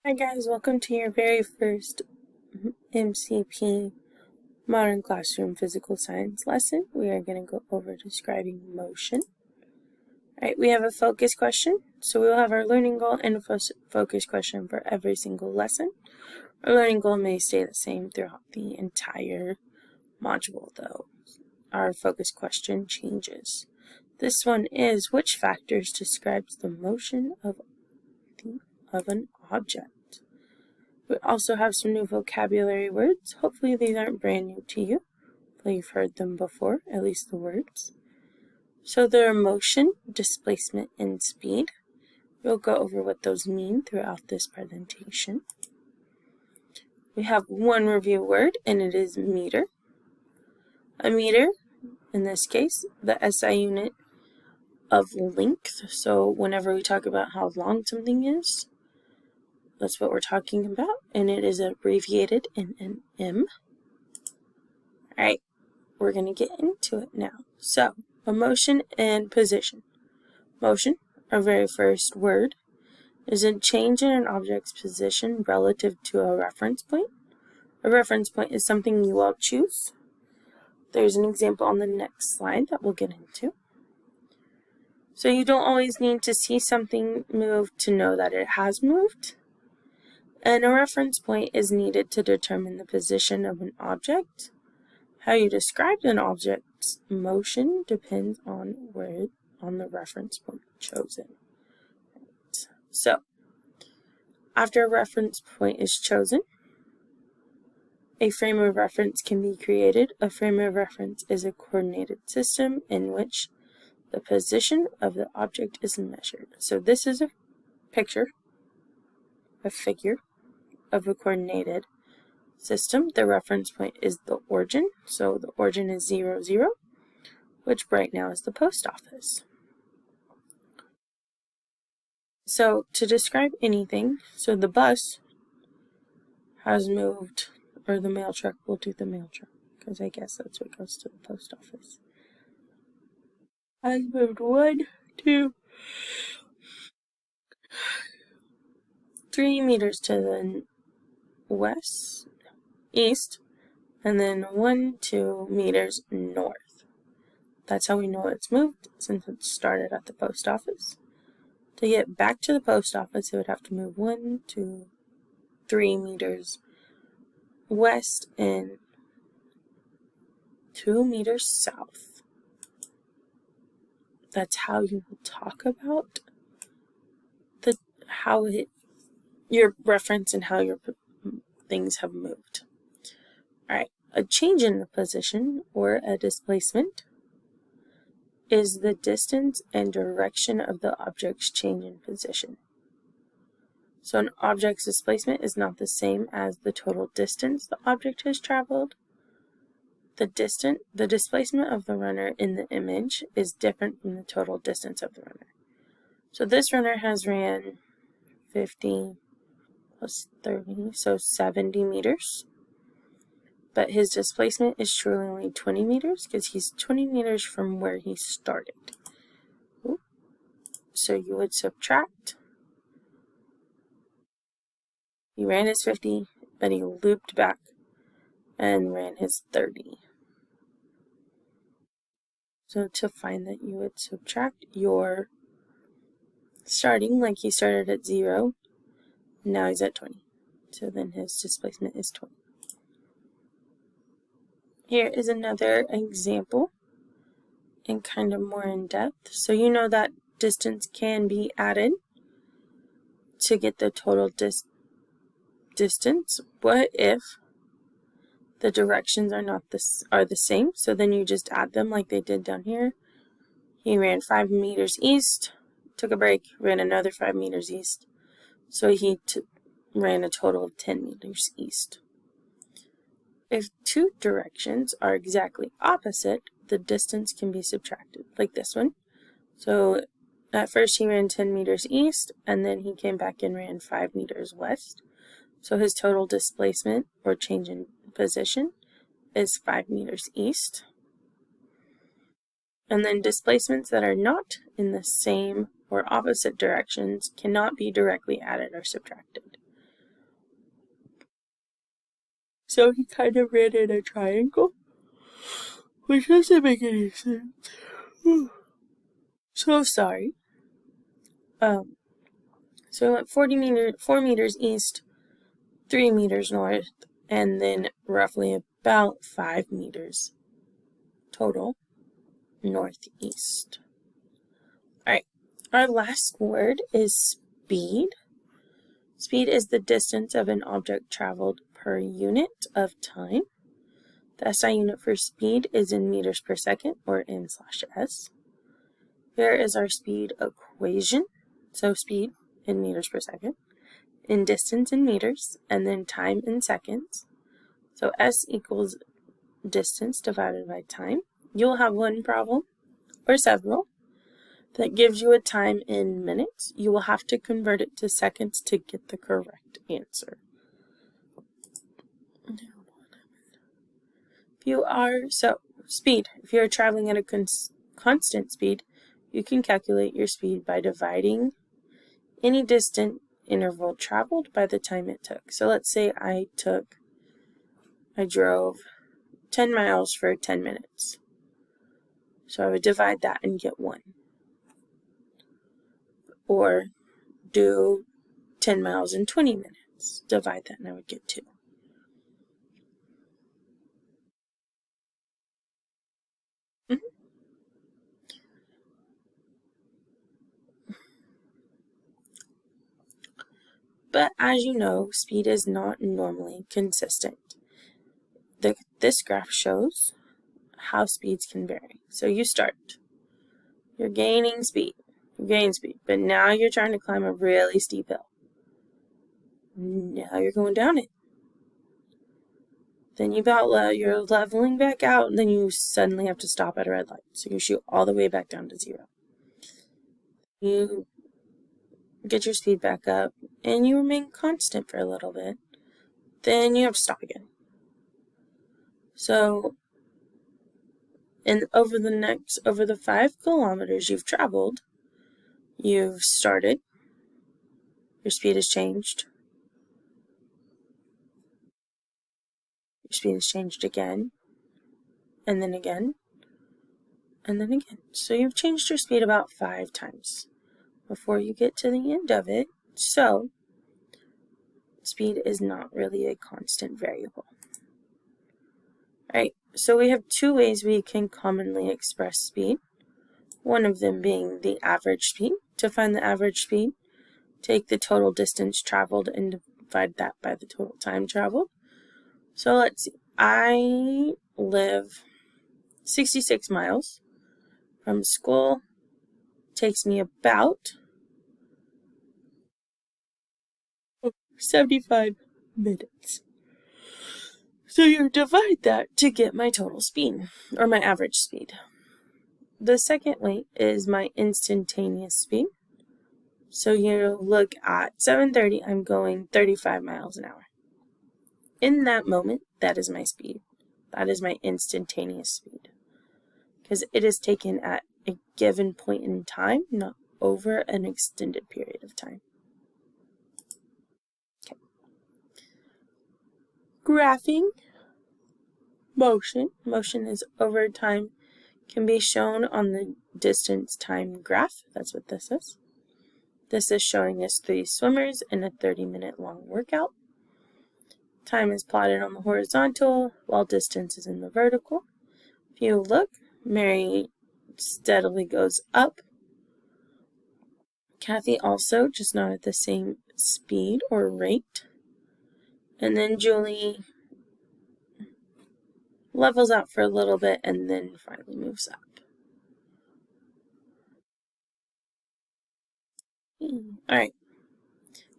Hi guys, welcome to your very first MCP Modern Classroom Physical Science lesson. We are going to go over describing motion. Alright, we have a focus question, so we will have our learning goal and a focus question for every single lesson. Our learning goal may stay the same throughout the entire module though. Our focus question changes. This one is, which factors describes the motion of an object? We also have some new vocabulary words. Hopefully these aren't brand new to you. Hopefully you've heard them before, at least the words. So there are motion, displacement, and speed. We'll go over what those mean throughout this presentation. We have one review word, and it is meter. A meter, in this case, the SI unit of length. So whenever we talk about how long something is, that's what we're talking about, and it is abbreviated in an M. Alright, we're going to get into it now. So, motion and position. Motion, our very first word, is a change in an object's position relative to a reference point. A reference point is something you all choose. There's an example on the next slide that we'll get into. So you don't always need to see something move to know that it has moved. And a reference point is needed to determine the position of an object. How you describe an object's motion depends on the reference point chosen. So, after a reference point is chosen, a frame of reference can be created. A frame of reference is a coordinated system in which the position of the object is measured. So this is a figure of a coordinated system. The reference point is the origin, so the origin is 0, 0, which right now is the post office. So to describe anything, so the bus has moved, or the mail truck, we'll do the mail truck, because I guess that's what goes to the post office. Has moved 1, 2, 3 meters to the east, and then 1, 2 meters north. That's how we know it's moved, since it started at the post office. To get back to the post office, it would have to move 1, 2, 3 meters west and 2 meters south. That's how you will talk about your reference and how your things have moved. Alright, a change in the position, or a displacement, is the distance and direction of the object's change in position. So an object's displacement is not the same as the total distance the object has traveled. The displacement of the runner in the image is different from the total distance of the runner. So this runner has ran 50 plus 30, so 70 meters. But his displacement is truly only 20 meters because he's 20 meters from where he started. So you would subtract. He ran his 50, but he looped back and ran his 30. So to find that, you would subtract your starting, like he started at 0, now he's at 20. So then his displacement is 20. Here is another example, and kind of more in depth. So you know that distance can be added to get the total distance. What if the directions are the same? So then you just add them like they did down here. He ran 5 meters east, took a break, ran another 5 meters east. So he ran a total of 10 meters east. If two directions are exactly opposite, the distance can be subtracted, like this one. So at first he ran 10 meters east, and then he came back and ran 5 meters west. So his total displacement, or change in position, is 5 meters east. And then displacements that are not in the same or opposite directions cannot be directly added or subtracted. So he kind of ran in a triangle, which doesn't make any sense. So sorry. So we went 4 meters east, 3 meters north, and then roughly about 5 meters total northeast. Alright, our last word is speed. Speed is the distance of an object traveled per unit of time. The SI unit for speed is in meters per second, or m/s. Here is our speed equation. So speed in meters per second, in distance in meters, and then time in seconds. So S equals distance divided by time. You'll have one problem, or several, that gives you a time in minutes. You will have to convert it to seconds to get the correct answer. Speed. If you're traveling at a constant speed, you can calculate your speed by dividing any distant interval traveled by the time it took. So let's say I drove 10 miles for 10 minutes. So I would divide that and get 1. Or do 10 miles in 20 minutes. Divide that and I would get 2. But as you know, speed is not normally consistent. This graph shows how speeds can vary. So you start. You're gaining speed. You gain speed. But now you're trying to climb a really steep hill. Now you're going down it. Then you're leveling back out, and then you suddenly have to stop at a red light. So you shoot all the way back down to 0. You get your speed back up, and you remain constant for a little bit. Then you have to stop again. So, over the 5 kilometers you've traveled, you've started, your speed has changed, your speed has changed again, and then again, and then again. So you've changed your speed about 5 times before you get to the end of it. So speed is not really a constant variable. Alright, so we have 2 ways we can commonly express speed. One of them being the average speed. To find the average speed, take the total distance traveled and divide that by the total time traveled. So let's see, I live 66 miles from school. Takes me about 75 minutes. So you divide that to get my total speed, or my average speed. The second way is my instantaneous speed. So you look at 7:30, I'm going 35 miles an hour. In that moment, that is my speed. That is my instantaneous speed. Because it is taken at a given point in time, not over an extended period of time. Okay. Graphing motion. Motion is over time, can be shown on the distance time graph. That's what this is. This is showing us 3 swimmers in a 30-minute long workout. Time is plotted on the horizontal, while distance is in the vertical. If you look, Mary steadily goes up. Kathy also, just not at the same speed or rate. And then Julie levels out for a little bit and then finally moves up. Alright,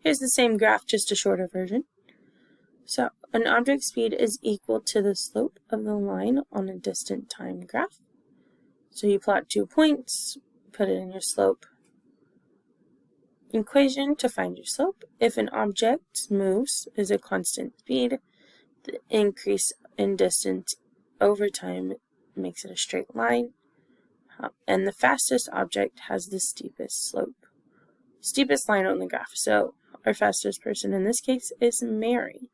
here's the same graph, just a shorter version. So, an object's speed is equal to the slope of the line on a distant time graph. So you plot 2 points, put it in your slope equation to find your slope. If an object moves is a constant speed, the increase in distance over time makes it a straight line. And the fastest object has the steepest slope. Steepest line on the graph. So our fastest person in this case is Mary.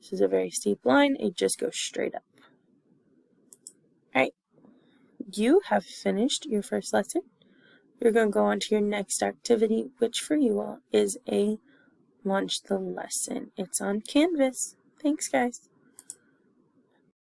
This is a very steep line. It just goes straight up. Alright, you have finished your first lesson. You're going to go on to your next activity, which for you all is a Launch the Lesson. It's on Canvas. Thanks, guys.